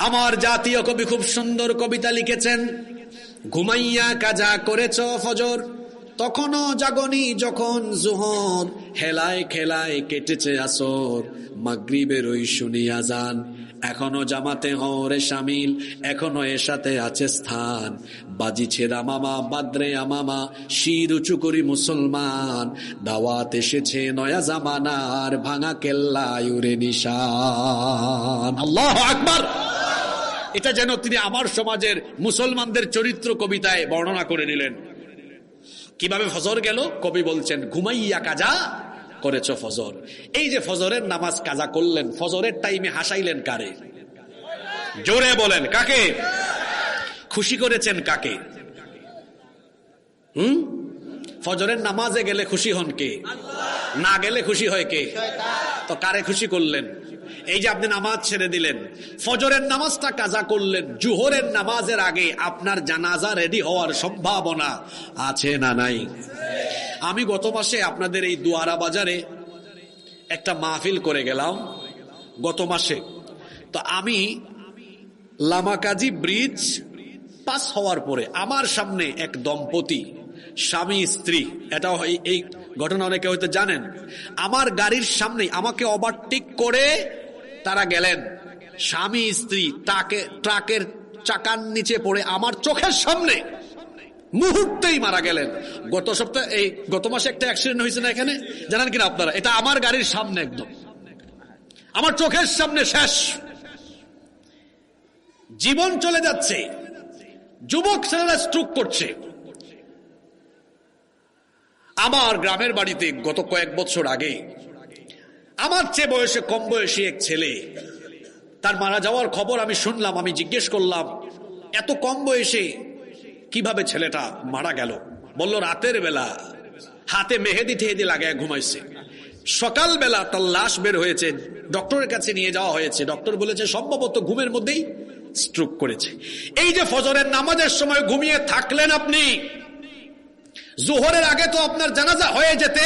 আমার জাতীয় কবি খুব সুন্দর কবিতা লিখেছেন, ঘুমাইয়া কাজা করেছ ফজর, তখনও জাগনি যখন জোহর, হেলায় খেলায় কেটেছে আসর, মাগরিবের ওই শুনি আজান, এখনো জামাতে হরে শামিল, এখনো এর সাথে আছে স্থান, বাজিছে রামামা বাদ্রে আমামা, শির উঁচু করি মুসলমান, দাওয়াত এসেছে নয়া জামানার, ভাঙা কেল্লায় উড়ে নিশান। আল্লাহু আকবার। এটা যেন তিনি আমার সমাজের মুসলমানদের চরিত্র কবিতায় বর্ণনা করে নিলেন। কিভাবে ফজর গেল? কবি বলছেন, ঘুমাইয়া কাজা করেছ ফজর। এই যে ফজরের নামাজ কাজা করলেন, ফজরের টাইমে হাসাইলেন কারে? জোরে বলেন, কাকে? খুশি করেছেন কাকে? ফজরের নামাজে গেলে খুশি হন কে? না গেলে খুশি হয় কে? তো কারে খুশি করলেন? এই যে আপনি নামাজ ছেড়ে দিলেন, ফজরের নামাজটা কাজা করলেন, জোহরের নামাজের আগে আপনার জানাজা রেডি হওয়ার সম্ভাবনা আছে না নাই? আমি গত মাসে আপনাদের এই দুয়ারা বাজারে একটা মাহফিল করে গেলাম গত মাসে। তো আমি লামাকাজি ব্রিজ পাস হওয়ার পরে আমার সামনে এক দম্পতি, স্বামী স্ত্রী, এটা এই ঘটনা অনেকে হয়তো জানেন, আমার গাড়ির সামনে আমাকে ওভারটেক করে তারা গেলেন, স্বামী স্ত্রী ট্রাকের চাকার নিচে পড়ে আমার চোখের সামনে মুহূর্তেই মারা গেলেন। গত মাসে একটা অ্যাক্সিডেন্ট হয়েছে না এখানে, জানেন কিনা আপনারা? এটা আমার গাড়ির সামনে, একদম আমার চোখের সামনে শেষ। জীবন চলে যাচ্ছে, যুবক ছেলেরা স্ট্রোক করছে। আমার গ্রামের বাড়িতে গত কয়েক বছর আগে আমার চেয়ে বয়সে কম বয়সী এক ছেলে, তার মারা যাওয়ার খবর আমি শুনলাম। আমি জিজ্ঞেস করলাম, এত কম বয়সে কিভাবে ছেলেটা মারা গেল? বলল, রাতের বেলা হাতে মেহেদি টেহেদি লাগায় ঘুমাইছে, সকালবেলা তার লাশ বের হয়েছে, ডক্টরের কাছে নিয়ে যাওয়া হয়েছে, ডক্টর বলেছে সম্ভবত ঘুমের মধ্যেই স্ট্রোক করেছে। এই যে ফজরের নামাজের সময় ঘুমিয়ে থাকলেন আপনি, জোহরের আগে তো আপনার জানাজা হয়ে যেতে